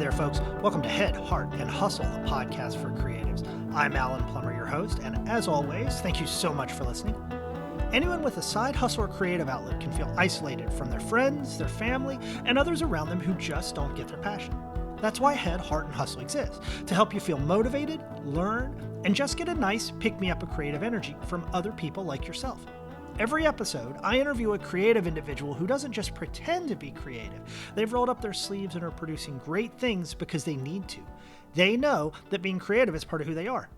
there, folks. Welcome to Head, Heart, and Hustle, the podcast for creatives. I'm Alan Plummer, your host, and as always, thank you so much for listening. Anyone with a side hustle or creative outlet can feel isolated from their friends, their family, and others around them who just don't get their passion. That's why Head, Heart, and Hustle exists, to help you feel motivated, learn, and just get a nice pick-me-up of creative energy from other people like yourself. Every episode, I interview a creative individual who doesn't just pretend to be creative. They've rolled up their sleeves and are producing great things because they need to. They know that being creative is part of who they are.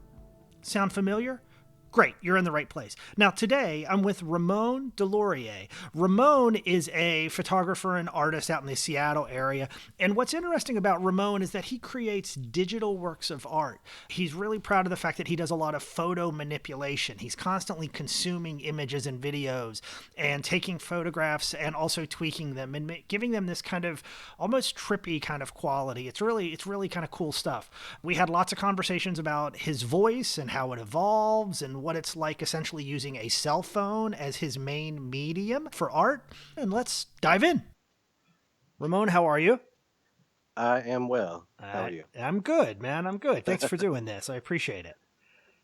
Sound familiar? Great, you're in the right place. Now today, I'm with Ramon Deslauriers. Ramon is a photographer and artist out in the Seattle area. And what's interesting about Ramon is that he creates digital works of art. He's really proud of the fact that he does a lot of photo manipulation. He's constantly consuming images and videos and taking photographs and also tweaking them and giving them this kind of almost trippy kind of quality. It's really kind of cool stuff. We had lots of conversations about his voice and how it evolves and what it's like essentially using a cell phone as his main medium for art. And let's dive in. Ramon, how are you? I am well. How are you? I'm good, man. I'm good. Thanks for doing this. I appreciate it.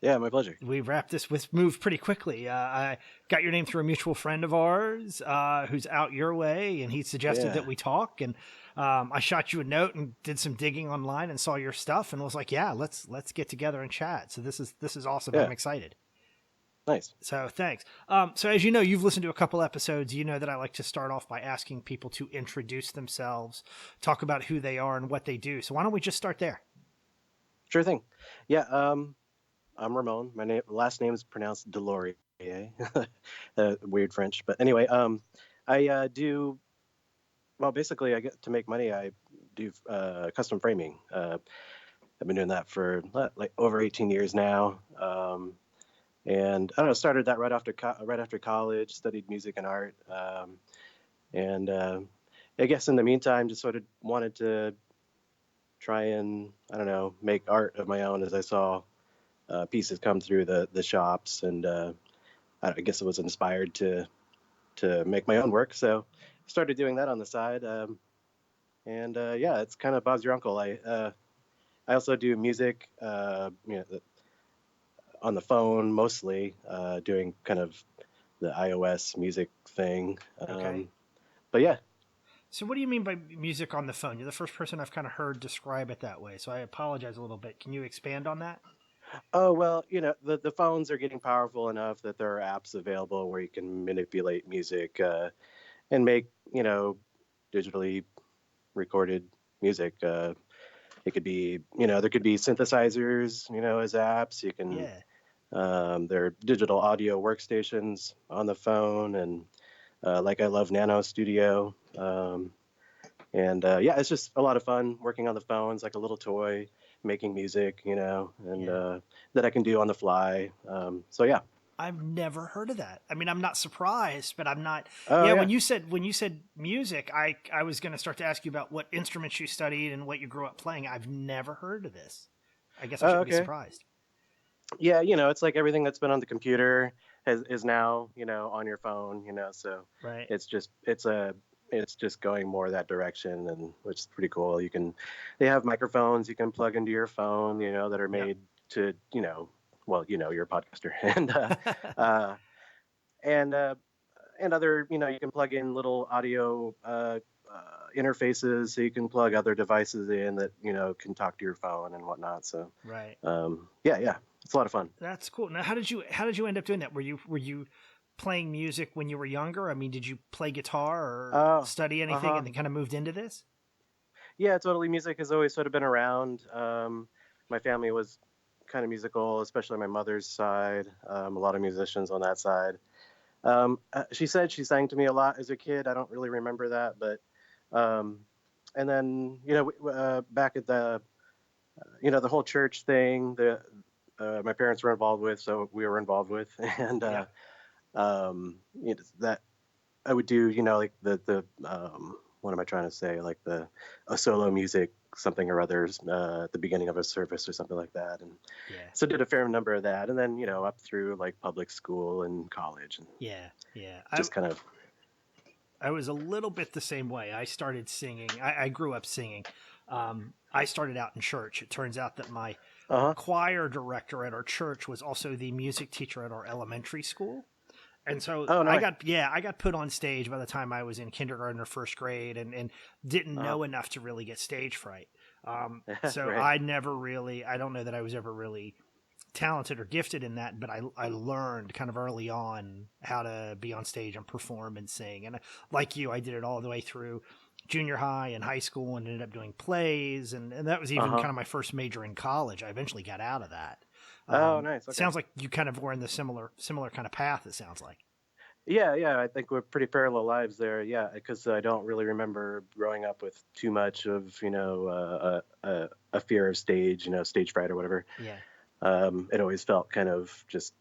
Yeah, my pleasure. We wrapped this move pretty quickly. I got your name through a mutual friend of ours who's out your way, and he suggested that we talk. And I shot you a note and did some digging online and saw your stuff and was like, yeah, let's get together and chat. So this is awesome. Yeah. I'm excited. Nice. So thanks. So as you know, you've listened to a couple episodes. You know that I like to start off by asking people to introduce themselves, talk about who they are and what they do. So why don't we just start there? Sure thing. Yeah. I'm Ramon. My last name is pronounced Deslauriers. Weird French, but anyway, I do. Well, basically, I get to make money. I do custom framing. I've been doing that for like over 18 years now. And I don't know, started that right after college, studied music and art. And I guess in the meantime, just sort of wanted to try and, I don't know, make art of my own as I saw pieces come through the shops. And I guess I was inspired to make my own work. So I started doing that on the side. And it's kind of Bob's your uncle. I also do music, on the phone mostly, doing kind of the iOS music thing. Okay. But yeah. So what do you mean by music on the phone? You're the first person I've kind of heard describe it that way. So I apologize a little bit. Can you expand on that? Oh, well, the phones are getting powerful enough that there are apps available where you can manipulate music and make, digitally recorded music. It could be, there could be synthesizers, as apps. You can, there are digital audio workstations on the phone, and like I love Nano Studio. It's just a lot of fun working on the phones, like a little toy, making music, that I can do on the fly. I've never heard of that. I mean, I'm not surprised, but I'm not. Oh, When you said music, I was going to start to ask you about what instruments you studied and what you grew up playing. I've never heard of this. I guess I should be surprised. Yeah, it's like everything that's been on the computer is now, on your phone, so right. It's just going more that direction, and which is pretty cool. They have microphones you can plug into your phone, that are made to, you're a podcaster, and other, you can plug in little audio interfaces, so you can plug other devices in that, can talk to your phone and whatnot. So right. It's a lot of fun. That's cool. Now, how did you end up doing that? Were you playing music when you were younger? I mean, did you play guitar or study anything and then kind of moved into this? Yeah, totally. Music has always sort of been around. My family was kind of musical, especially my mother's side. A lot of musicians on that side. She said she sang to me a lot as a kid. I don't really remember that, but and then back at the the whole church thing that my parents were involved with, so we were involved with, and that I would do like the what am I trying to say, like a solo music something or others at the beginning of a service or something like that, and so did a fair number of that, and then up through like public school and college, and just kind of. I was a little bit the same way. I started singing. I grew up singing. I started out in church. It turns out that my Uh-huh. choir director at our church was also the music teacher at our elementary school. And so Oh, no way. I got put on stage by the time I was in kindergarten or first grade, and didn't Uh-huh. know enough to really get stage fright. So Right. I never really, I don't know that I was ever really talented or gifted in that, but I learned kind of early on how to be on stage and perform and sing. And like you, I did it all the way through junior high and high school and ended up doing plays. And that was even Uh-huh. kind of my first major in college. I eventually got out of that. Oh, nice. Okay. Sounds like you kind of were in the similar kind of path, it sounds like. Yeah, yeah, I think we're pretty parallel lives there. Yeah, because I don't really remember growing up with too much of, a fear of stage, stage fright or whatever. Yeah. It always felt kind of just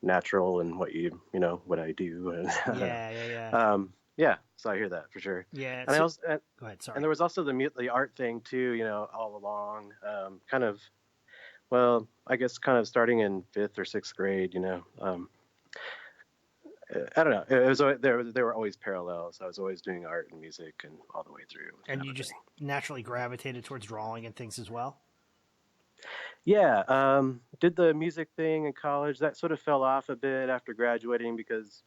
natural and what I do. And I don't know. Yeah, yeah, yeah. Yeah, so I hear that for sure. Yeah. And I So also, go ahead, and sorry. there was also the art thing too, all along. Kind of, well, I guess kind of starting in fifth or sixth grade, I don't know. It was they were always parallels. I was always doing art and music and all the way through And kind you of a just thing. naturally gravitated towards drawing and things as well? Yeah, did the music thing in college. That sort of fell off a bit after graduating because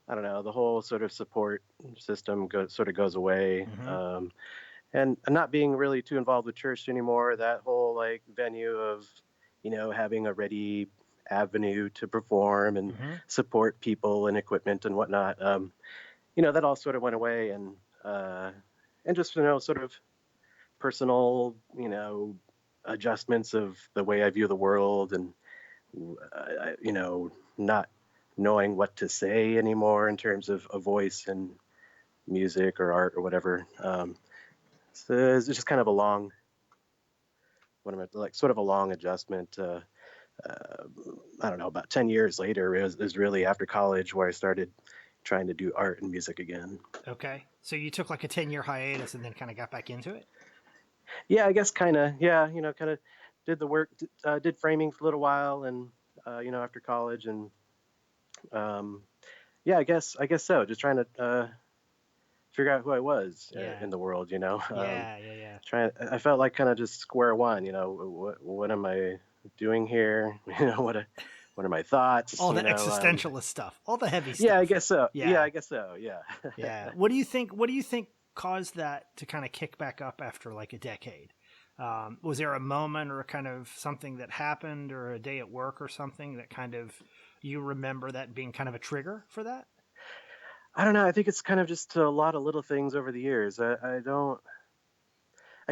I don't know, the whole sort of support system sort of goes away. Mm-hmm. And not being really too involved with church anymore. That whole like venue of having a ready avenue to perform and Mm-hmm. support people and equipment and whatnot. That all sort of went away, and just sort of personal adjustments of the way I view the world, and not knowing what to say anymore in terms of a voice and music or art or whatever. So it's just kind of a long, what am I like, sort of a long adjustment. Uh, I don't know, about 10 years later, it was really after college where I started trying to do art and music again. Okay. So you took like a 10-year hiatus and then kind of got back into it? Yeah, I guess kind of, yeah, kind of did the work, did framing for a little while, and after college, and um, yeah, I guess so. Just trying to figure out who I was Yeah. in the world. Yeah, yeah, yeah. I felt like kind of just square one. What am I doing here? What are my thoughts? All the existentialist stuff, all the heavy Yeah, I stuff. guess so. Yeah, Yeah. I guess so. Yeah. Yeah. What do you think caused that to kind of kick back up after like a decade? Was there a moment or kind of something that happened or a day at work or something that kind of you remember that being kind of a trigger for that? I don't know. I think it's kind of just a lot of little things over the years. I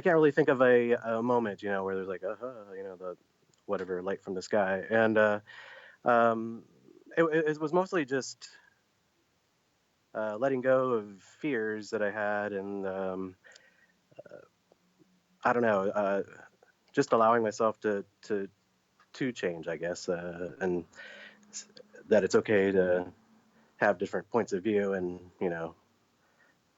can't really think of a moment, where there's like, the whatever light from the sky. And um, it was mostly just letting go of fears that I had, and I don't know, just allowing myself to change, I guess, and that it's okay to have different points of view, and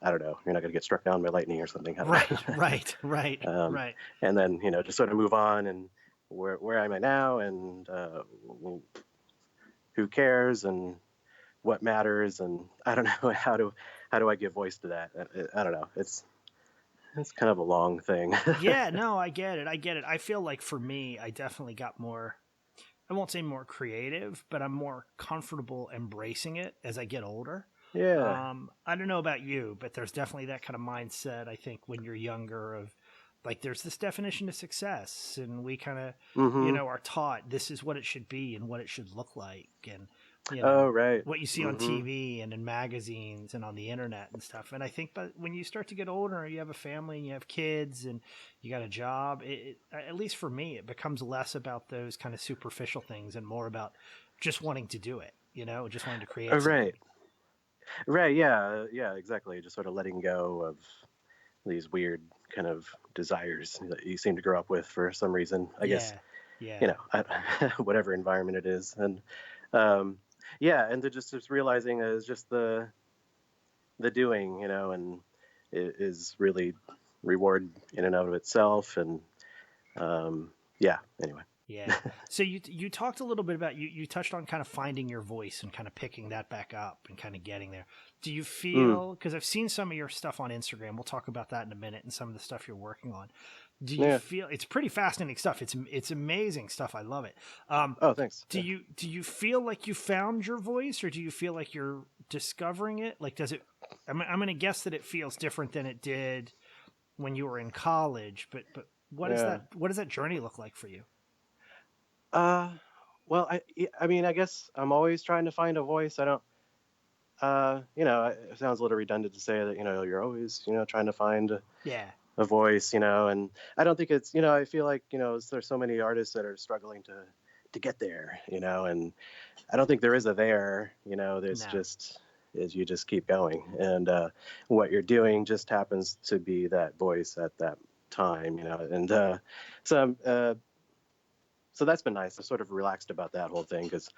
I don't know, you're not going to get struck down by lightning or something. I don't Right, know. right, right, um, right. and then just sort of move on, and where am I now, and who cares, and what matters, and I don't know how do I give voice to that. I don't know. It's kind of a long thing. Yeah, no, I get it. I get it. I feel like for me, I definitely got more, I won't say more creative, but I'm more comfortable embracing it as I get older. Yeah. I don't know about you, but there's definitely that kind of mindset, I think, when you're younger of like there's this definition of success and we kind of, Mm-hmm. are taught this is what it should be and what it should look like and Oh, right. what you see on Mm-hmm. TV and in magazines and on the internet and stuff. And I think but when you start to get older, you have a family and you have kids and you got a job, at least for me, it becomes less about those kind of superficial things and more about just wanting to do it, just wanting to Oh, create something. right. Right. Yeah. Yeah. Exactly. Just sort of letting go of these weird kind of desires that you seem to grow up with for some reason. I guess Yeah. Yeah. whatever environment it is, and um, yeah, and to just realizing that it's just the doing, and it is really reward in and of itself, and yeah. Anyway. Yeah. So you talked a little bit about you touched on kind of finding your voice and kind of picking that back up and kind of getting there. Do you Mm, feel, because I've seen some of your stuff on Instagram, we'll talk about that in a minute, and some of the stuff you're working on. Do you yeah. feel it's pretty fascinating stuff? It's amazing stuff. I love it. Um, Oh, thanks. do Yeah. you feel like you found your voice, or do you feel like you're discovering it? Like, does it? I'm going to guess that it feels different than it did when you were in college. But what is Yeah. that? What does that journey look like for you? Uh, well, I mean, I guess I'm always trying to find a voice. I don't. It sounds a little redundant to say that, you're always, trying to find Yeah. a voice, and I don't think it's, I feel like, there's so many artists that are struggling to get there, and I don't think there is a there, there's No. just is you just keep going, and what you're doing just happens to be that voice at that time, and so so that's been nice. I've sort of relaxed about that whole thing because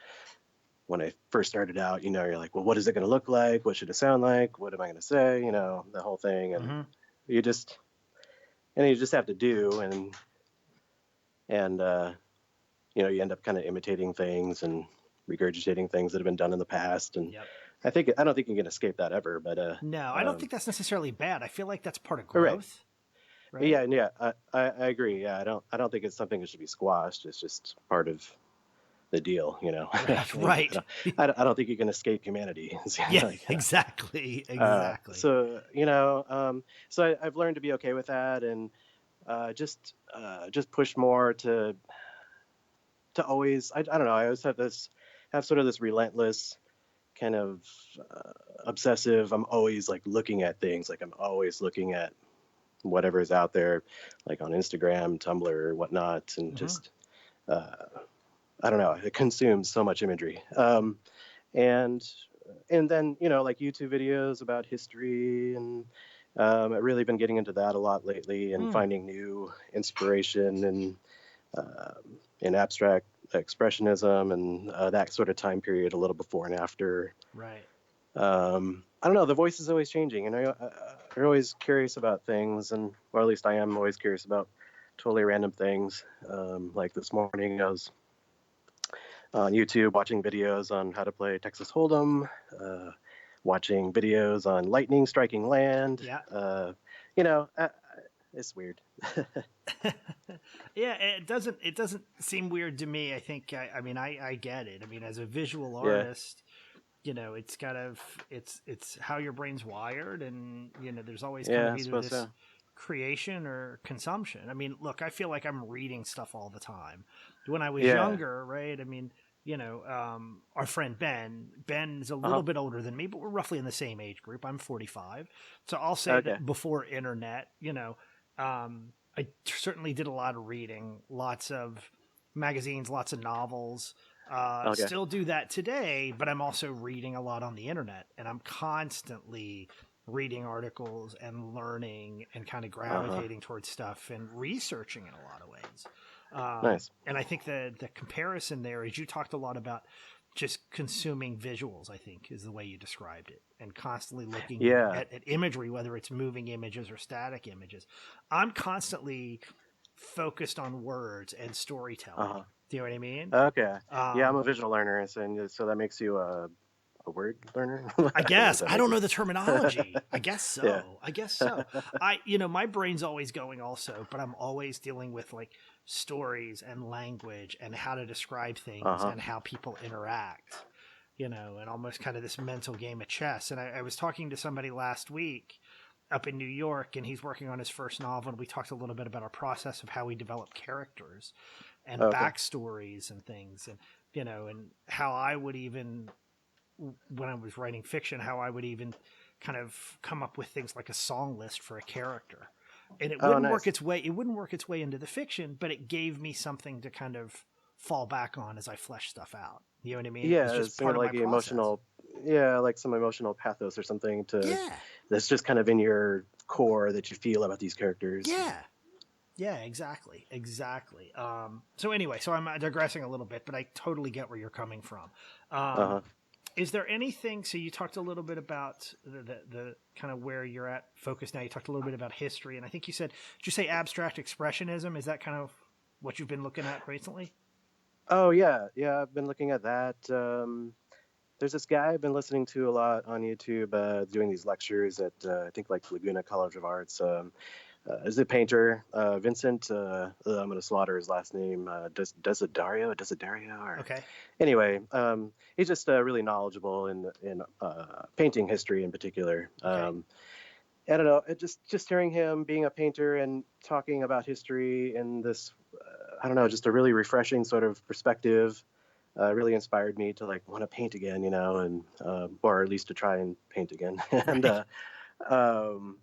when I first started out, you're like, well, what is it going to look like? What should it sound like? What am I going to say? The whole thing, and Mm-hmm. you just you just have to do, and you end up kind of imitating things and regurgitating things that have been done in the past, and Yep. I don't think you can escape that ever, but No, I don't think that's necessarily bad. I feel like that's part of right. growth, right? Yeah, and yeah, I agree. Yeah, I don't think it's something that should be squashed. It's just part of the deal, Right. Right. I don't think you can escape humanity. Yeah. Like, Exactly. Exactly. so I've learned to be okay with that, and just push more to always. I don't know. I always have sort of this relentless kind of obsessive. I'm always like looking at things. Like I'm always looking at whatever is out there, like on Instagram, Tumblr, or whatnot, and Mm-hmm. just uh, I don't know. It consumes so much imagery, and and then like YouTube videos about history, and I've really been getting into that a lot lately, and Mm. finding new inspiration in abstract expressionism, and that sort of time period, a little before and after. Right. I don't know. The voice is always changing, and I'm always curious about things, and or at least I am always curious about totally random things. Like this morning, I was on YouTube watching videos on how to play Texas Hold'em, watching videos on lightning striking land. Yeah. You know, uh, it's weird. Yeah. It doesn't seem weird to me. I think. I mean, I get it. I mean, as a visual Yeah, artist, it's kind of it's how your brain's wired, and there's always kind yeah, of I either suppose this so. creation or consumption. I mean, look, I feel like I'm reading stuff all the time. When I was Yeah. younger, right? I mean, our friend Ben's a Uh little huh. bit older than me, but we're roughly in the same age group. I'm 45. So I'll say Okay. that before internet, I certainly did a lot of reading, lots of magazines, lots of novels. Okay. Still do that today, but I'm also reading a lot on the internet, and I'm constantly reading articles and learning and kind of Uh huh. gravitating towards stuff and researching in a lot of ways. Nice. And I think the comparison there is you talked a lot about just consuming visuals, I think is the way you described it, and constantly looking Yeah. at imagery, whether it's moving images or static images. I'm constantly focused on words and Uh storytelling. huh. Do you know what I mean? Okay. Yeah, I'm Um, a visual learner, so that makes you a word learner. I What does guess that I make don't you? know the terminology. I guess Yeah. so. I guess so. My brain's always going also, but I'm always dealing with like stories and language and how to describe Uh things huh. and how people interact, and almost kind of this mental game of chess. And I was talking to somebody last week up in New York, and he's working on his first novel. And we talked a little bit about our process of how we develop characters and Okay. backstories and things, and how I would even when I was writing fiction, how I would even kind of come up with things like a song list for a character. And it Oh, wouldn't work nice. its way. It wouldn't work its way into the fiction, but it gave me something to kind of fall back on as I flesh stuff out. You know what I mean? It was Yeah, just it's kind part of of my like process. emotional. Yeah, like some emotional pathos or something to Yeah. that's just kind of in your core that you feel about these characters. Yeah. Yeah, exactly. Exactly. So anyway, so I'm digressing a little bit, but I totally get where you're coming from. Uh Um, huh. Is there anything? So you talked a little bit about the kind of where you're at focus now. You talked a little bit about history, and I think you said, did you say abstract expressionism? Is that kind of? what you've been looking at recently? Oh yeah, yeah. I've been looking at that. There's this guy I've been listening to a lot on YouTube, doing these lectures at I think like Laguna College of Arts. Is a painter, Vincent. I'm going to slaughter his last name. Desiderio, or Okay. anyway. He's just really knowledgeable in painting history in particular. Okay. I don't know. Just hearing him being a painter and talking about history in this, I don't know, just a really refreshing sort of perspective. Really inspired me to like want to paint again, and or at least to try and paint again. and Right. um,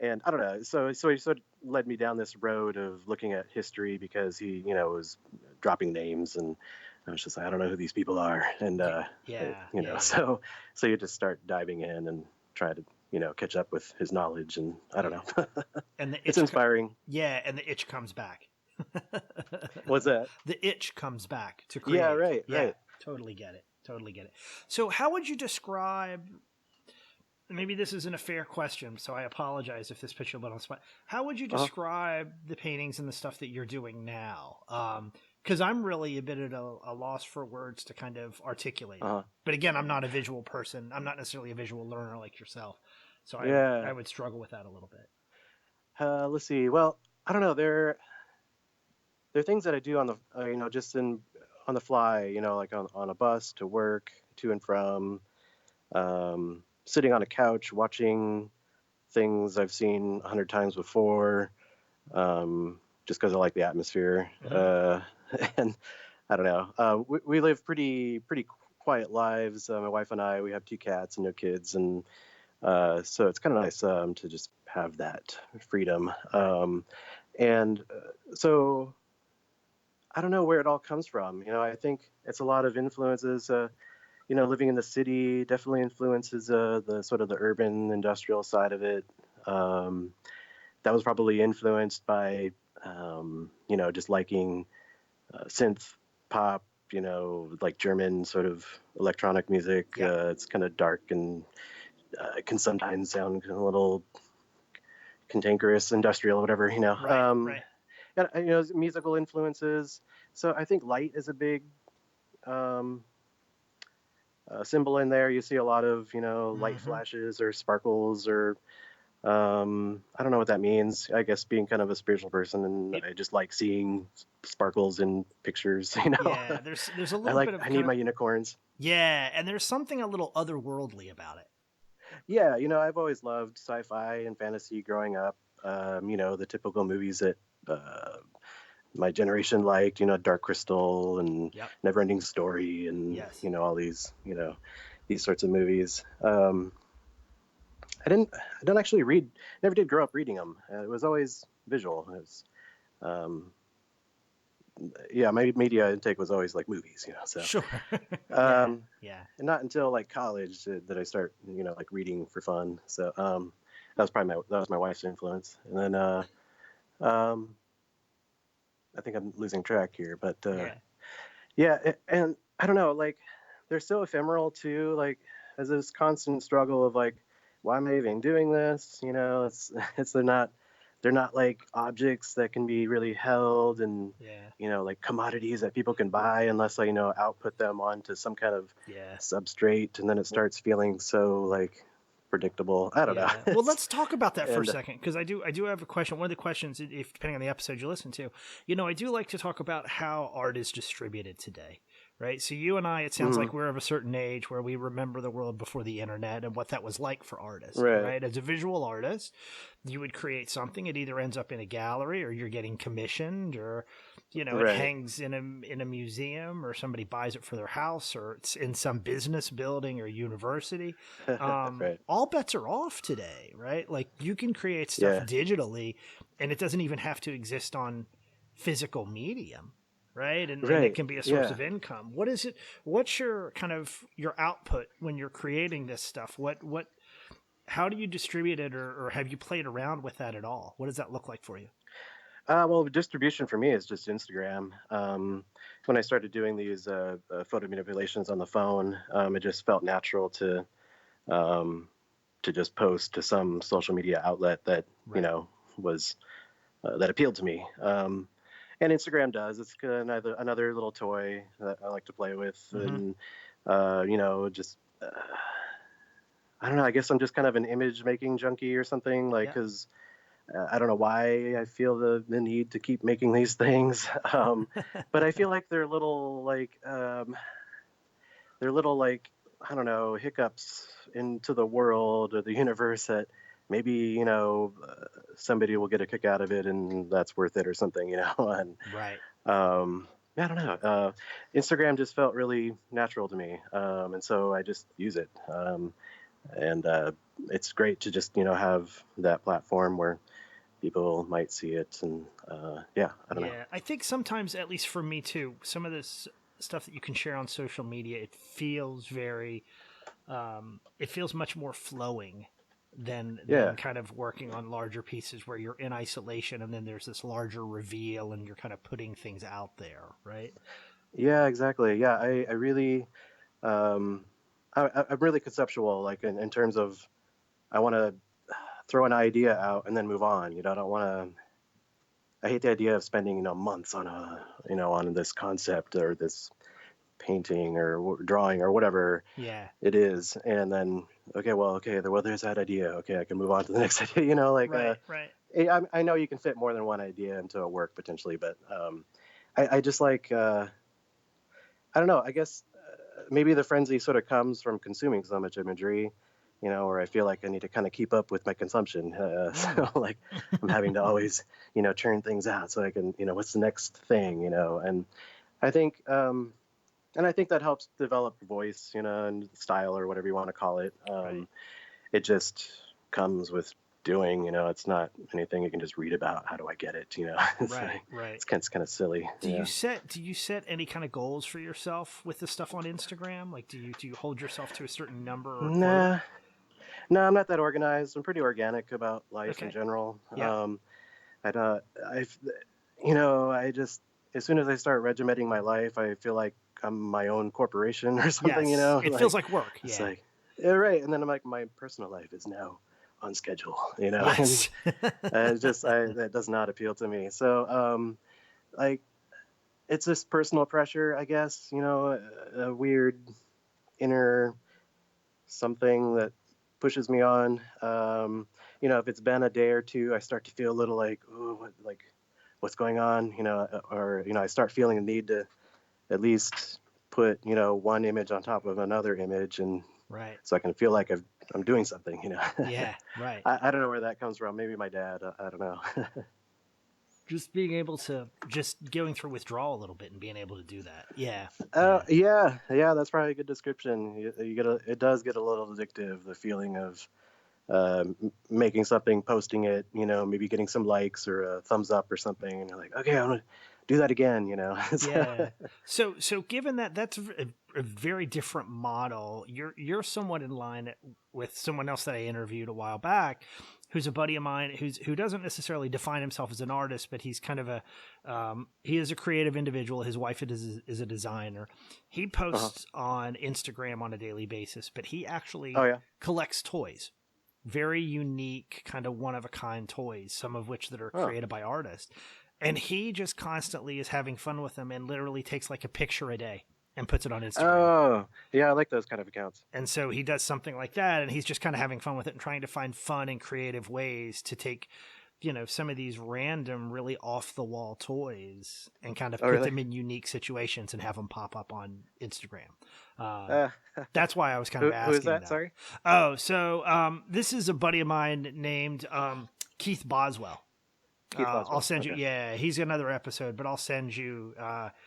and I don't know. So he sort of led me down this road of looking at history because he, was dropping names, and I was just like, I don't know who these people are, and Yeah. so you just start diving in and try to catch up with his knowledge, and I don't know. And the It's inspiring. yeah, and the itch comes back. What's that? The itch comes back to create. Yeah, right, Yeah, right. totally get it. Totally get it. So, how would you describe? Maybe this isn't a fair question, so I apologize if this puts you a little on the spot. How would you describe the paintings and the stuff that you're doing now? Because I'm really a bit at a loss for words to kind of articulate. But again, I'm not a visual person. I'm not necessarily a visual learner like yourself. So I would struggle with that a little bit. Let's see. Well, I don't know. There are things that I do on the, just on the fly, like on a bus to work, to and from, sitting on a couch, watching things I've seen 100 times before, just because I like the atmosphere. And I don't know. We live pretty quiet lives. My wife and I, we have 2 cats and no kids, and so it's kind of nice to just have that freedom. And so I don't know where it all comes from. I think it's a lot of influences. Living in the city definitely influences the sort of the urban industrial side of it. That was probably influenced by, just liking synth pop, like German sort of electronic music. It's kind of dark and can sometimes sound a little cantankerous, industrial, whatever, Right. And, musical influences. So I think light is a big symbol in there. You see a lot of, light flashes or sparkles, or I don't know what that means. I guess being kind of a spiritual person, and I just like seeing sparkles in pictures. Yeah, there's a little bit of I need my unicorns. Yeah, and there's something a little otherworldly about it. Yeah, I've always loved sci-fi and fantasy growing up. The typical movies that my generation liked, Dark Crystal and Neverending Story, and all these, these sorts of movies. I don't actually read. Never did grow up reading them. It was always visual. It was, my media intake was always like movies, So Sure. And not until like college did I start, like reading for fun. So that was probably my wife's influence, and then I think I'm losing track here, but and I don't know, like they're so ephemeral too. Like there's this constant struggle of like, why am I even doing this? They're not like objects that can be really held, and like commodities that people can buy unless I output them onto some kind of substrate, and then it starts feeling so like predictable. I don't know. Well, let's talk about that for a second, because I do have a question. One of the questions, if depending on the episode you listen to, I do like to talk about how art is distributed today. Right. So you and I, it sounds like we're of a certain age where we remember the world before the internet and what that was like for artists. Right. As a visual artist, you would create something. It either ends up in a gallery, or you're getting commissioned, or, it hangs in a museum, or somebody buys it for their house, or it's in some business building or university. All bets are off today. Right. Like you can create stuff digitally, and it doesn't even have to exist on physical medium. Right. And it can be a source of income. What is it? What's your kind of your output when you're creating this stuff? How do you distribute it, or have you played around with that at all? What does that look like for you? Well, distribution for me is just Instagram. When I started doing these photo manipulations on the phone, it just felt natural to just post to some social media outlet that, was that appealed to me. And Instagram does. It's another little toy that I like to play with, Mm-hmm. and just I don't know. I guess I'm just kind of an image making junkie or something. Like, Yeah. because I don't know why I feel the need to keep making these things, but I feel like they're little like I don't know hiccups into the world or the universe that maybe somebody will get a kick out of it and that's worth it or something, and Right. I don't know. Instagram just felt really natural to me, and so I just use it. And it's great to just have that platform where people might see it, and yeah, I don't know. Yeah, I think sometimes, at least for me too, some of this stuff that you can share on social media, it feels very, it feels much more flowing than Yeah, kind of working on larger pieces where you're in isolation and then there's this larger reveal and you're kind of putting things out there, right? yeah, exactly. Yeah, I really, um, I'm really conceptual, like in terms of I want to throw an idea out and then move on. I don't want to. I hate the idea of spending months on on this concept or this painting or drawing or whatever Yeah, it is, and then there's that idea. Okay, I can move on to the next idea. right, right. I know you can fit more than one idea into a work potentially, but I just like I don't know. I guess maybe the frenzy sort of comes from consuming so much imagery, where I feel like I need to kind of keep up with my consumption. Mm. So like I'm having to always churn things out so I can what's the next thing, and I think and I think that helps develop voice, and style or whatever you want to call it. Right. It just comes with doing, it's not anything you can just read about. How do I get it? It's, Right, right. it's kind of silly. Yeah. Do you set any kind of goals for yourself with the stuff on Instagram? Like do you hold yourself to a certain number or quota? Nah, no, I'm not that organized. I'm pretty organic about life in Okay. general. Yeah. I don't, I've, I just, as soon as I start regimenting my life, I feel like I'm my own corporation or something, Yes. It feels like like work. it's Yeah. like, yeah, right. And then I'm like, my personal life is now on schedule, and Yes. that does not appeal to me. So, like, it's just personal pressure, I guess, a weird inner something that pushes me on. If it's been a day or two, I start to feel a little like, oh, what's going on, or I start feeling a need to at least put one image on top of another image, and Right. so I can feel like I'm doing something. Yeah, right. I don't know where that comes from. Maybe my dad. I don't know. Just being able to just going through withdrawal a little bit and being able to do that. Yeah. Yeah. Yeah, that's probably a good description. It does get a little addictive. The feeling of making something, posting it, maybe getting some likes or a thumbs up or something, and you're like, okay, I'm gonna do that again. Yeah. So given that that's a very different model, you're somewhat in line with someone else that I interviewed a while back, who's a buddy of mine who doesn't necessarily define himself as an artist, but he's kind of a he is a creative individual. His wife is a designer. He Uh-huh. posts on Instagram on a daily basis, but he Oh actually yeah. collects toys. Very unique, kind of one of a kind toys, some of which that are Oh. created by artists. And he just constantly is having fun with them and literally takes like a picture a day and puts it on Instagram. Oh yeah, I like those kind of accounts. And so he does something like that and he's just kind of having fun with it and trying to find fun and creative ways to take, some of these random, really off the wall toys and kind of Oh put really? them in unique situations and have them pop up on Instagram. Uh, Uh, that's why I was kind of who is asking that? that. Sorry. Oh, so this is a buddy of mine named Keith Boswell. Keith I'll Boswell. send you. Okay. Yeah, he's another episode, but I'll send you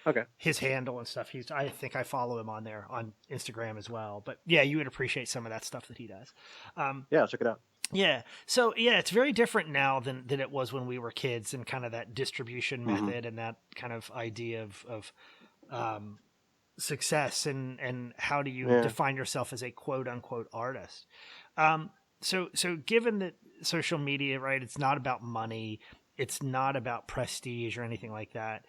Okay. his handle and stuff. I think I follow him on there on Instagram as well. But yeah, you would appreciate some of that stuff that he does. Yeah, I'll check it out. Yeah. So yeah, it's very different now than it was when we were kids, and kind of that distribution Hmm. method and that kind of idea of success and how do you Yeah. define yourself as a quote unquote artist. So given that social media, right, it's not about money, it's not about prestige or anything like that.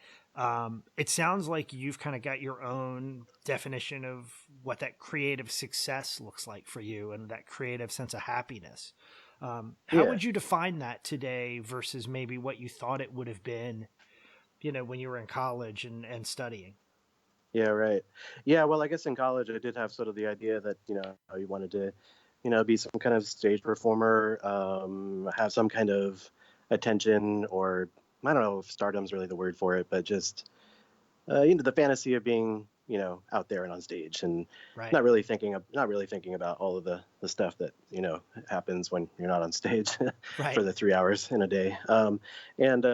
It sounds like you've kind of got your own definition of what that creative success looks like for you and that creative sense of happiness. How Yeah. would you define that today versus maybe what you thought it would have been when you were in college and studying. Yeah, right. Yeah, well, I guess in college I did have sort of the idea that, you wanted to, be some kind of stage performer, have some kind of attention, or I don't know if stardom's really the word for it, but just, the fantasy of being, out there and on stage, and Right. not really thinking about all of the stuff that, happens when you're not on stage Right. for the 3 hours in a day. And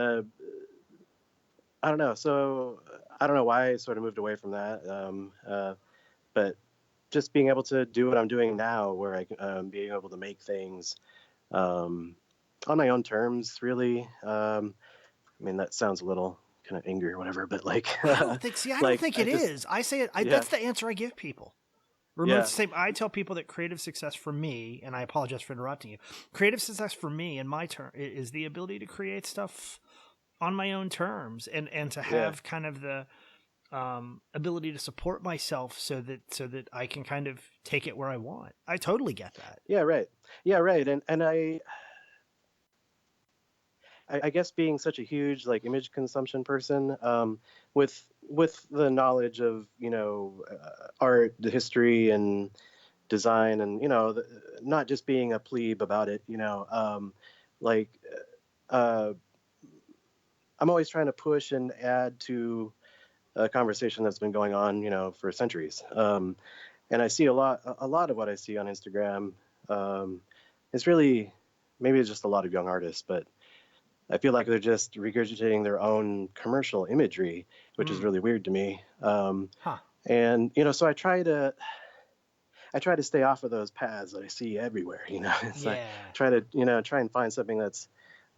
I don't know. So I don't know why I sort of moved away from that. But just being able to do what I'm doing now, where being able to make things um, on my own terms, really. I mean, that sounds a little kind of angry or whatever, but like, I don't think. See, I don't like think I it just, is. I say it. yeah, That's the answer I give people. Remember, yeah, the same. I tell people that creative success for me, and I apologize for interrupting you. Creative success for me, in my turn, is the ability to create stuff on my own terms, and to yeah, have kind of the ability to support myself, so that I can kind of take it where I want. I totally get that. yeah, right, yeah, right, and I guess being such a huge like image consumption person, with the knowledge of art, the history, and design, and not just being a plebe about it, like uh, I'm always trying to push and add to a conversation that's been going on, for centuries. And I see a lot of what I see on Instagram. Um, it's really maybe it's just a lot of young artists, but I feel like they're just regurgitating their own commercial imagery, which is Mm. really weird to me. Huh. And so I try to stay off of those paths that I see everywhere. It's like Yeah. try and find something that's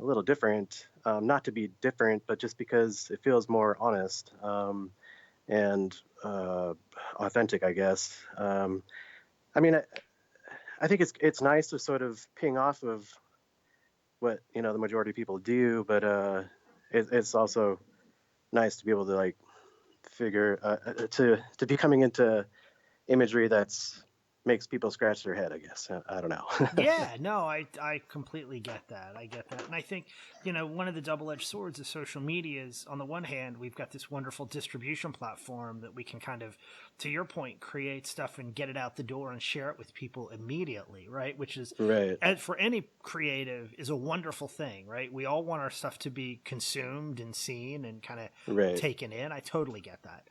a little different, not to be different, but just because it feels more honest, and authentic, I guess. I mean, I think it's nice to sort of ping off of what the majority of people do, but it's also nice to be able to like figure to be coming into imagery that's makes people scratch their head, I guess. I don't know. Yeah, no, I completely get that. I get that. And I think, one of the double edged swords of social media is, on the one hand, we've got this wonderful distribution platform that we can kind of, to your point, create stuff and get it out the door and share it with people immediately, right? Which is, Right. for any creative, is a wonderful thing, right? We all want our stuff to be consumed and seen and kind of Right. taken in. I totally get that.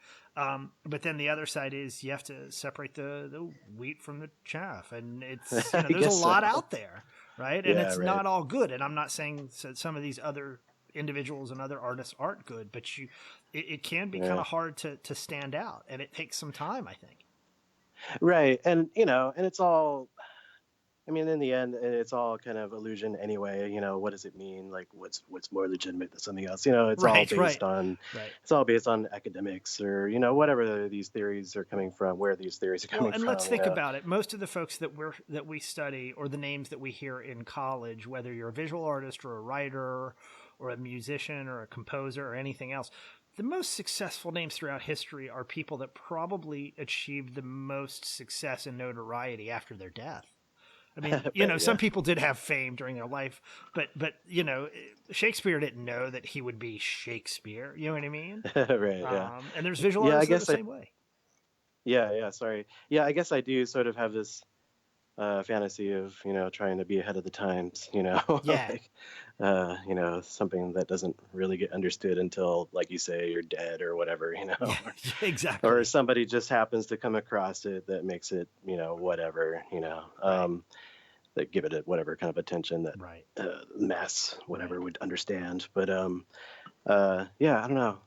But then the other side is you have to separate the wheat from the chaff, and it's I there's a guess lot so. out there, right? And Yeah. it's Right. not all good. And I'm not saying some of these other individuals and other artists aren't good, but it can be kind Yeah. of hard to stand out, and it takes some time, I think. Right. And and it's all. I mean, in the end, it's all kind of illusion anyway. What does it mean? Like, what's more legitimate than something else? It's all Right, based right, on right. academics, or whatever these theories are coming from, where these theories are Well, coming and let's from. think about it. Most of the folks that we study, or the names that we hear in college, whether you're a visual artist or a writer or a musician or a composer or anything else, the most successful names throughout history are people that probably achieved the most success and notoriety after their death. I mean, Right. some Yeah. people did have fame during their life, but Shakespeare didn't know that he would be Shakespeare. You know what I mean? Right. Yeah. And there's visual Yeah. I artists that are the guess I. same way. Yeah. Yeah. Sorry. Yeah. I guess I do sort of have this fantasy of trying to be ahead of the times. Yeah, Like something that doesn't really get understood until, like you say, you're dead or whatever. yeah, Or exactly. somebody just happens to come across it that makes it whatever. Right, That give it a whatever kind of attention that right, mass right. whatever would understand. But yeah, I don't know.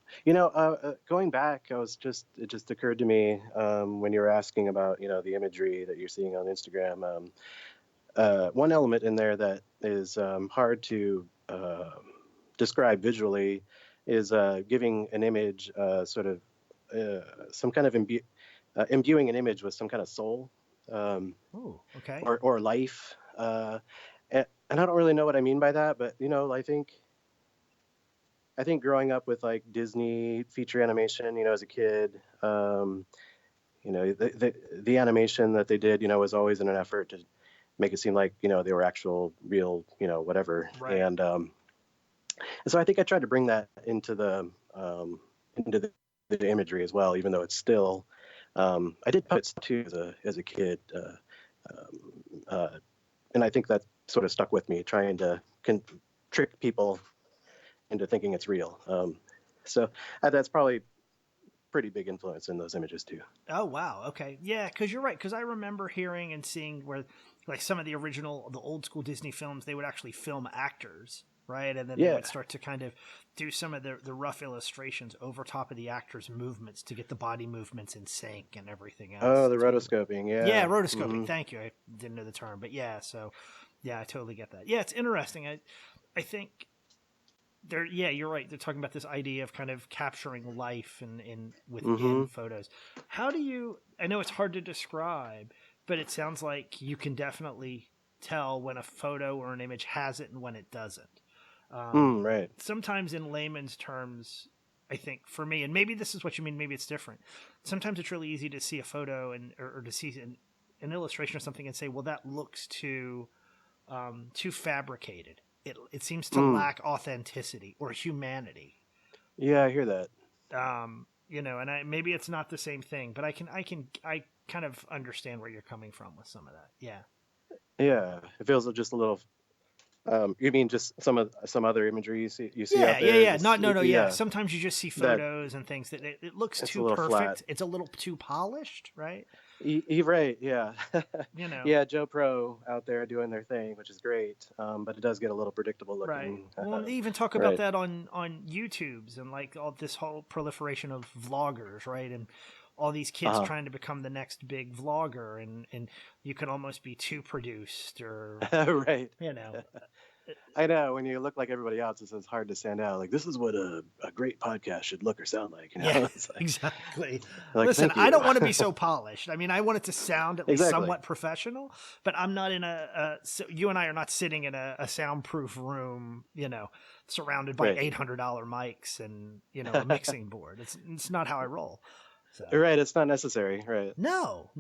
Going back, it just occurred to me, when you were asking about the imagery that you're seeing on Instagram. One element in there that is hard to describe visually is giving an image sort of some kind of imbuing an image with some kind of soul, um, Oh, okay. or life. And I don't really know what I mean by that, but I think growing up with like Disney feature animation, as a kid, the animation that they did, was always in an effort to make it seem like they were actual, real, whatever. Right. And And so I think I tried to bring that into the imagery as well, even though it's still. I did puppets too as a kid, and I think that sort of stuck with me, trying to trick people into thinking it's real. So that's probably pretty big influence in those images too. Oh wow, okay, yeah, because you're right. Because I remember hearing and seeing where, like, some of the old school Disney films, they would actually film actors, right, and then they Yeah. would start to kind of do some of the rough illustrations over top of the actors' movements to get the body movements in sync and everything else. Oh, the too. rotoscoping, yeah. Yeah, rotoscoping. Mm-hmm. Thank you. I didn't know the term, but yeah. So, yeah, I totally get that. Yeah, it's interesting. I think they're, yeah, you're right. They're talking about this idea of kind of capturing life in within Mm-hmm. photos. How do you? I know it's hard to describe, but it sounds like you can definitely tell when a photo or an image has it and when it doesn't. Right. Sometimes, in layman's terms, I think for me, and maybe this is what you mean, maybe it's different. Sometimes it's really easy to see a photo or to see an illustration or something and say, well, that looks too fabricated. It seems to lack authenticity or humanity. Yeah, I hear that. And maybe it's not the same thing, but I kind of understand where you're coming from with some of that. Yeah. Yeah, it feels just a little. You mean just some other imagery you see Yeah, out yeah, there? yeah. Just, No. Yeah. yeah, Sometimes you just see that photos and things that it looks it's a too little perfect. flat. It's a little too polished, right? Right, yeah. You know. Yeah, Joe Pro out there doing their thing, which is great. But it does get a little predictable Right. looking. Well, and they even talk about Right. that on YouTube's and like all this whole proliferation of vloggers, right? And all these kids Uh-huh. trying to become the next big vlogger, and you can almost be too produced, or Right. you know. I know when you look like everybody else, it's hard to stand out. Like this is what a great podcast should look or sound like. You know, Yeah, it's exactly. like Listen, thank I you. don't want to be so polished. I mean, I want it to sound at least Exactly. somewhat professional, but I'm not in so you and I are not sitting in a soundproof room, surrounded by Right. $800 mics and, a mixing board. It's not how I roll. So. Right. It's not necessary. Right. No.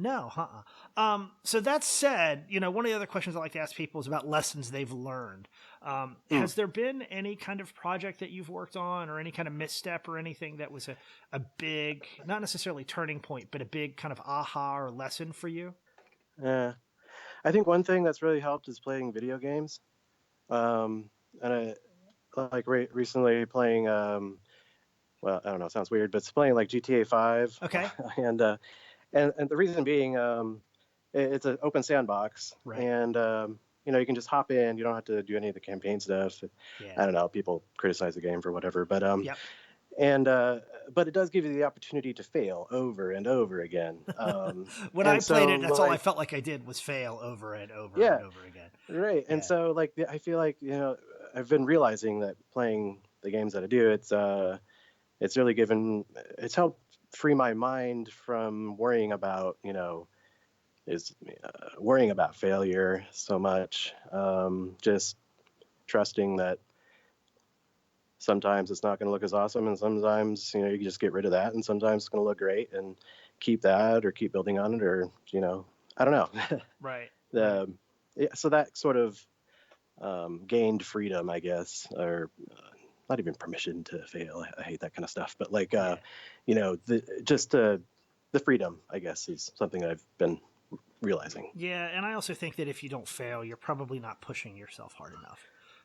So that said, one of the other questions I like to ask people is about lessons they've learned. Has there been any kind of project that you've worked on or any kind of misstep or anything that was a big, not necessarily turning point, but a big kind of aha or lesson for you? Yeah. I think one thing that's really helped is playing video games. And I like recently playing. Well, I don't know. It sounds weird, but it's playing like GTA 5. Okay. and the reason being, it's an open sandbox, Right. and you can just hop in. You don't have to do any of the campaign stuff. Yeah. I don't know. People criticize the game for whatever, but Yep. and but it does give you the opportunity to fail over and over again. When and I played so, it, that's all I like, felt like I did was fail over and over yeah, and over again. right. Yeah. And so, like, I feel like I've been realizing that playing the games that I do, it's really it's helped free my mind from worrying about worrying about failure so much. Just trusting that sometimes it's not going to look as awesome, and sometimes you can just get rid of that, and sometimes it's going to look great and keep that or keep building on it, or I don't know. Right. Yeah, so that sort of gained freedom, I guess, or not even permission to fail. I hate that kind of stuff, but like the freedom, I guess, is something I've been realizing. Yeah, and I also think that if you don't fail, you're probably not pushing yourself hard enough.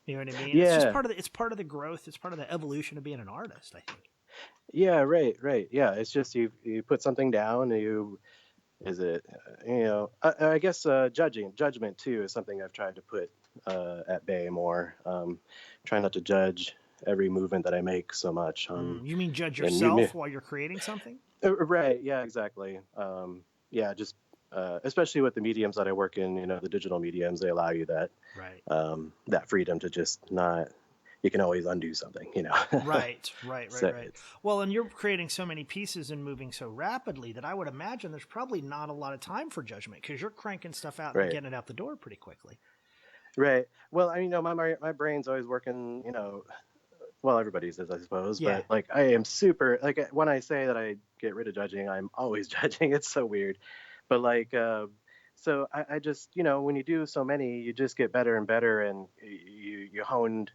You know what I mean? Yeah. It's just part of the growth. It's part of the evolution of being an artist, I think. Yeah, right. Yeah, it's just you put something down, I guess judgment too is something I've tried to put at bay more. Try not to judge every movement that I make so much. You mean judge yourself while you're creating something? Right. Yeah, exactly. Yeah, just especially with the mediums that I work in, the digital mediums, they allow you that Right. that freedom to just not. You can always undo something, Right. So Well, and you're creating so many pieces and moving so rapidly that I would imagine there's probably not a lot of time for judgment because you're cranking stuff out and getting it out the door pretty quickly. Right. Well, my brain's always working, well, everybody's is, I suppose, Yeah. but like I am super, like when I say that I get rid of judging, I'm always judging. It's so weird. But like, so I just, when you do so many, you just get better and better, and you honed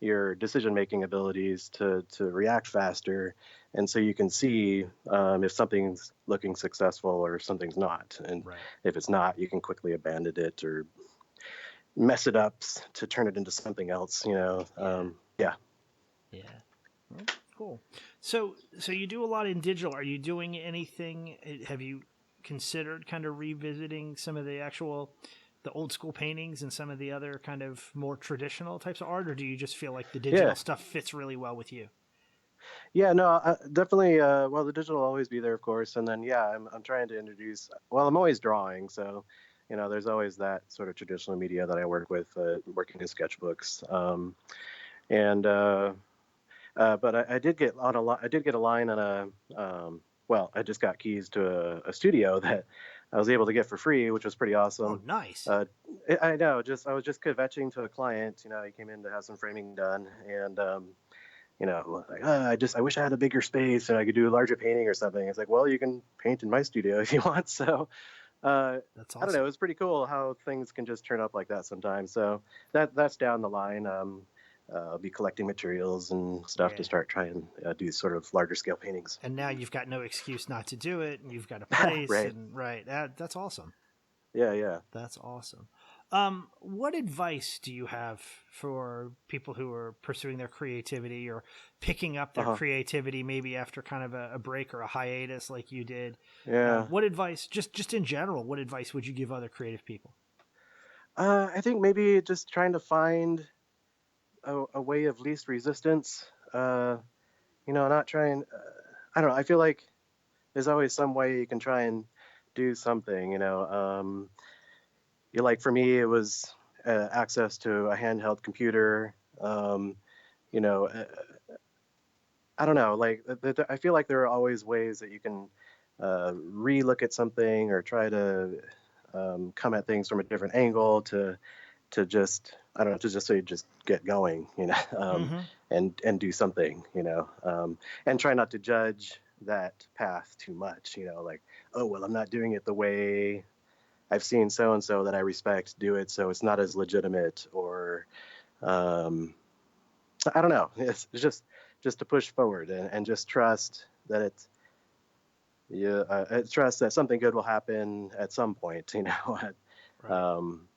your decision-making abilities to react faster, and so you can see if something's looking successful or if something's not. And Right. if it's not, you can quickly abandon it or mess it up to turn it into something else. Yeah. Yeah. Well, cool. So you do a lot in digital. Are you doing anything? Have you considered kind of revisiting some of the old school paintings and some of the other kind of more traditional types of art, or do you just feel like the digital Yeah. stuff fits really well with you? Yeah, no, definitely. Well, the digital will always be there, of course, and then yeah, I'm trying to introduce. Well, I'm always drawing, so there's always that sort of traditional media that I work with, working in sketchbooks. And But I did get on a I did get a line on well, I just got keys to a studio that I was able to get for free, which was pretty Oh, awesome. nice. I know, I was just kvetching to a client. He came in to have some framing done, and like, I wish I had a bigger space and I could do a larger painting or something. It's like, well, you can paint in my studio if you want. So That's I don't know. awesome. It's pretty cool how things can just turn up like that sometimes. So that's down the line. I'll be collecting materials and stuff to Yeah. start trying do sort of larger scale paintings. And now you've got no excuse not to do it, and you've got a place, Right. and that's awesome. Yeah. Yeah. That's awesome. What advice do you have for people who are pursuing their creativity or picking up their Uh-huh. creativity maybe after kind of a break or a hiatus like you did? Yeah. What advice, just in general, what advice would you give other creative people? I think maybe just trying to find a way of least resistance. Not trying. I don't know. I feel like there's always some way you can try and do something. Like for me, it was access to a handheld computer. Um, you know, uh, I don't know. Like I feel like there are always ways that you can re-look at something or try to come at things from a different angle to just I don't know to just say just get going, Mm-hmm. and do something, and try not to judge that path too much, like, oh well, I'm not doing it the way I've seen so and so that I respect do it, so it's not as legitimate, or um, I don't know. It's just to push forward and just trust that it's yeah, trust that something good will happen at some point. Right. um,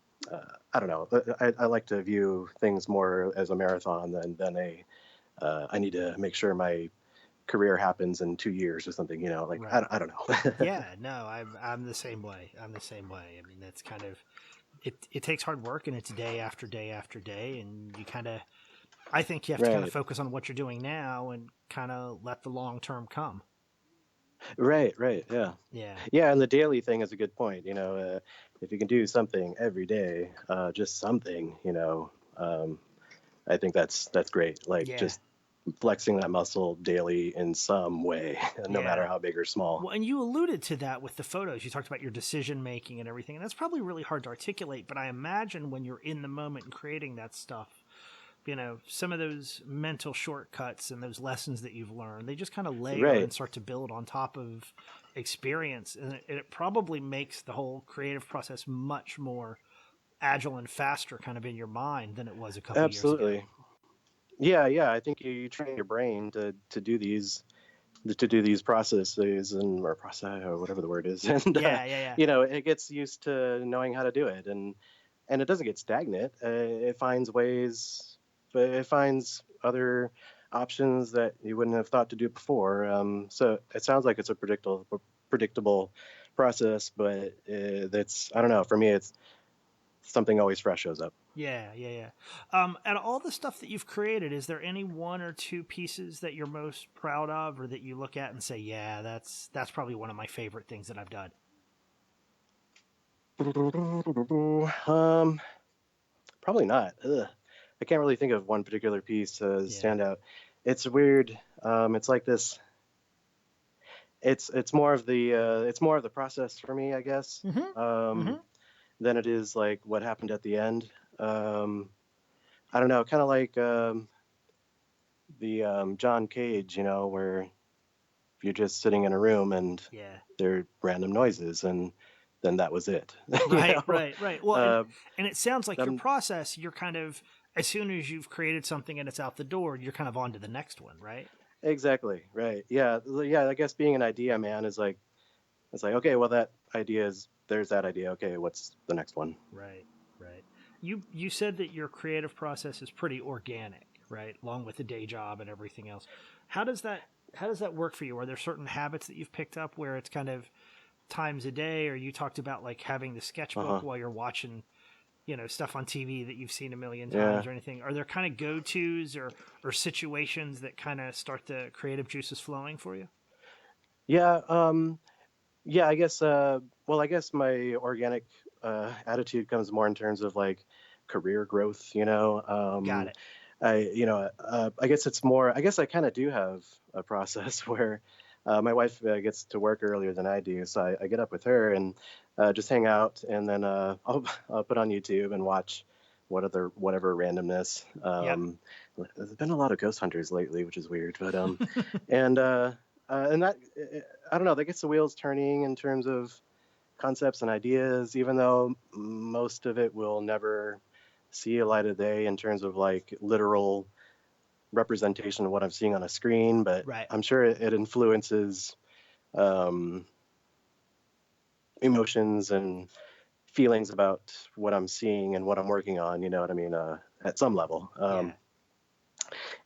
I don't know. I like to view things more as a marathon than a. I need to make sure my career happens in 2 years or something. Like Right. I don't know. Yeah, no, I'm the same way. I'm the same way. I mean, that's kind of it takes hard work, and it's day after day after day, and I think you have to kind of Right, focus on what you're doing now and kind of let the long term come. right. Yeah, Yeah. yeah. And the daily thing is a good point. If you can do something every day, just something. I think that's great. Like Yeah. just flexing that muscle daily in some way, no Yeah. matter how big or small. Well, and you alluded to that with the photos. You talked about your decision making and everything, and that's probably really hard to articulate. But I imagine when you're in the moment and creating that stuff, some of those mental shortcuts and those lessons that you've learned, they just kind of layer Right. and start to build on top of experience. And it probably makes the whole creative process much more agile and faster kind of in your mind than it was a couple years ago. Absolutely. Yeah, yeah. I think you train your brain to do these processes or process or whatever the word is, and Yeah, yeah, yeah. it gets used to knowing how to do it, and it doesn't get stagnant. It finds ways, but it finds other options that you wouldn't have thought to do before. So it sounds like it's a predictable process, but that's I don't know. For me, it's something always fresh shows up. Yeah, yeah, yeah. Out of all the stuff that you've created, is there any one or two pieces that you're most proud of, or that you look at and say, "Yeah, that's probably one of my favorite things that I've done"? Um, Probably not. Ugh. I can't really think of one particular piece to Yeah. stand out. It's weird. It's like this. It's more of the process for me, I guess, Mm-hmm. Mm-hmm. than it is like what happened at the end. Um, I don't know, kind of like the John Cage, where you're just sitting in a room and Yeah. there are random noises, and then that was it. you Right, know, right, right. Well, uh, and it sounds like your I'm process, you're kind of as soon as you've created something and it's out the door, you're kind of on to the next one, right? Exactly. Right. Yeah. Yeah. I guess being an idea man is like, it's like, okay, well, there's that idea. Okay, what's the next one? Right, right. You said that your creative process is pretty organic, right? Along with the day job and everything else. How does that how does that work for you? Are there certain habits that you've picked up where it's kind of times a day, or you talked about like having the Uh sketchbook huh. while you're watching, stuff on TV that you've seen a million Yeah. times or anything? Are there kind of go-tos or situations that kind of start the creative juices flowing for you? Yeah. Yeah. I guess. Well, I guess my organic attitude comes more in terms of like career growth. Got it. I guess it's more. I guess I kind of do have a process where my wife gets to work earlier than I do, so I get up with her and just hang out, and then I'll put on YouTube and watch whatever randomness. Yep. There's been a lot of ghost hunters lately, which is weird, but and uh, and that I don't know, that gets the wheels turning in terms of concepts and ideas, even though most of it will never see a light of day in terms of like literal representation of what I'm seeing on a screen, but Right. I'm sure it influences um, emotions and feelings about what I'm seeing and what I'm working on. You know what I mean? At some level. Yeah.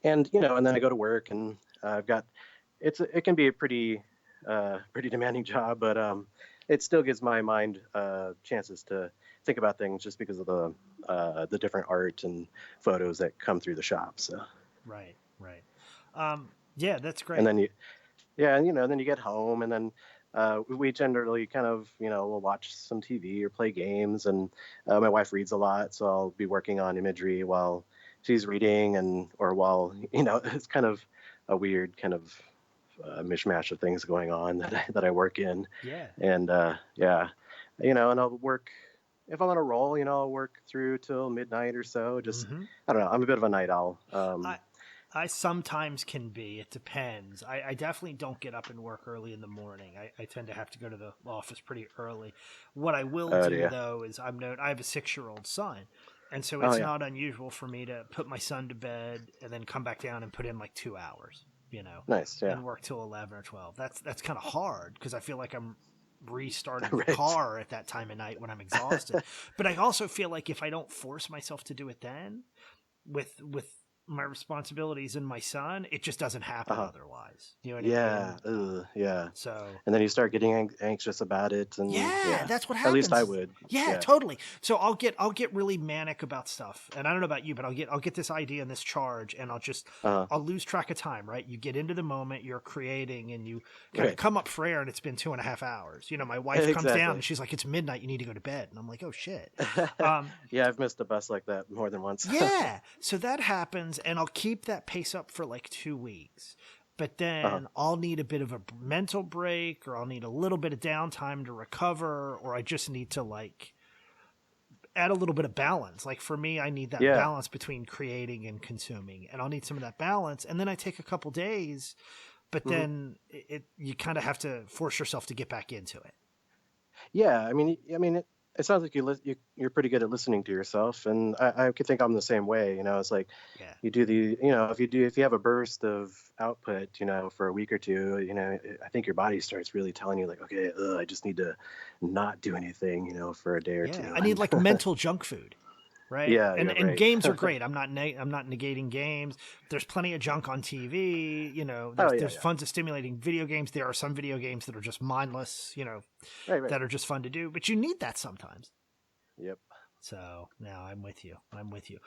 And then I go to work, and I've got it can be a pretty demanding job, but it still gives my mind chances to think about things just because of the different art and photos that come through the shop. So, Right. Right. Yeah, that's and great. then yeah, and then you get home, and then we generally kind of, we'll watch some TV or play games, and my wife reads a lot, so I'll be working on imagery while she's reading, and or while, it's kind of a weird kind of mishmash of things going on that I work in, Yeah. and yeah, and I'll work. If I'm on a roll, I'll work through till midnight or so. Just, Mm-hmm. I don't know. I'm a bit of a night owl. I I sometimes can be. It depends. I definitely don't get up and work early in the morning. I tend to have to go to the office pretty early. What I will do Yeah. though is I have a 6-year-old son, and so Oh it's yeah. not unusual for me to put my son to bed and then come back down and put in like 2 hours, Nice. Yeah. and work till 11 or 12. That's kind of hard because I feel like I'm restarting the Right. car at that time of night when I'm exhausted. But I also feel like if I don't force myself to do it then, with my responsibilities and my son, it just doesn't happen Uh-huh. otherwise. You know what I Yeah. mean? Yeah. So And then you start getting anxious about it, and yeah, yeah. that's what At least I happens. would. Yeah, Yeah. totally. So I'll get really manic about stuff. And I don't know about you, but I'll get this idea and this charge and Uh-huh. I'll lose track of time, right? You get into the moment, you're creating and you kind of Right. come up for air and it's been 2.5 hours. My wife comes down and Exactly. she's like, it's midnight, you need to go to bed. And I'm like, oh shit. Um, Yeah, I've missed a bus like that more than once. Yeah. So that happens, and I'll keep that pace up for like 2 weeks. But Uh-huh. then I'll need a bit of a mental break, or I'll need a little bit of downtime to recover, or I just need to like add a little bit of balance. Like for me, I need that Yeah. balance between creating and consuming, and I'll need some of that balance. And then I take a couple days, but Hmm. then you kind of have to force yourself to get back into it. Yeah. It sounds like you're pretty good at listening to yourself, and I could think I'm the same way. It's like Yeah. you do if you have a burst of output, for a week or two, I think your body starts really telling you like, okay, I just need to not do anything, for a day or Yeah. two, I need and like mental junk food. Right? yeah, And yeah, and right. games are great. I'm not negating games. There's plenty of junk on TV. Oh There's yeah, fun to stimulating video games. There are some video games that are just mindless. right. That are just fun to do. But you need that sometimes. Yep. So now I'm with you. I'm with you.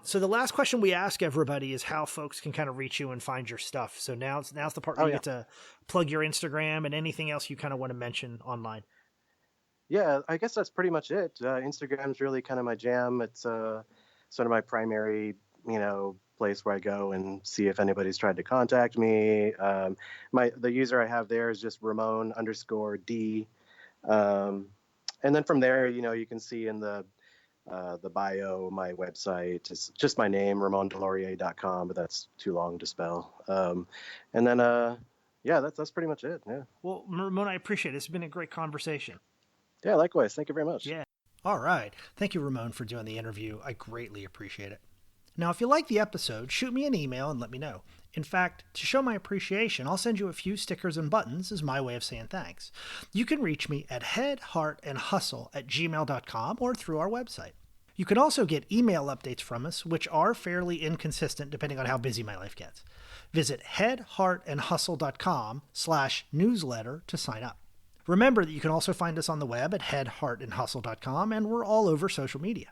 So the last question we ask everybody is how folks can kind of reach you and find your stuff. So now's the part where Oh you yeah. get to plug your Instagram and anything else you kind of want to mention online. Yeah, I guess that's pretty much it. Instagram's really kind of my jam. It's sort of my primary, place where I go and see if anybody's tried to contact me. The user I have there is just Ramon_D. Um, and then from there, you can see in the bio my website. It's just my name, RamonDeslauriers.com, but that's too long to spell. And then yeah, that's pretty much it. Yeah. Well, Ramon, I appreciate it. It's been a great conversation. Yeah, likewise. Thank you very much. Yeah. All right. Thank you, Ramon, for doing the interview. I greatly appreciate it. Now, if you like the episode, shoot me an email and let me know. In fact, to show my appreciation, I'll send you a few stickers and buttons as my way of saying thanks. You can reach me at headheartandhustle@gmail.com or through our website. You can also get email updates from us, which are fairly inconsistent depending on how busy my life gets. Visit headheartandhustle.com/newsletter to sign up. Remember that you can also find us on the web at headheartandhustle.com, and we're all over social media.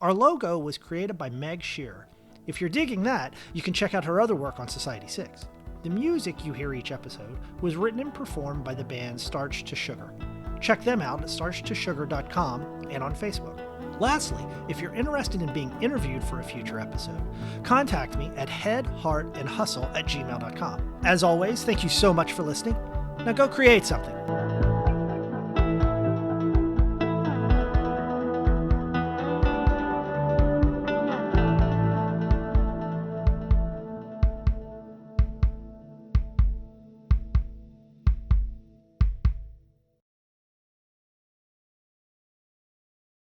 Our logo was created by Meg Shearer. If you're digging that, you can check out her other work on Society 6. The music you hear each episode was written and performed by the band Starch to Sugar. Check them out at starchtossugar.com and on Facebook. Lastly, if you're interested in being interviewed for a future episode, contact me at headheartandhustle@gmail.com. As always, thank you so much for listening. Now go create something.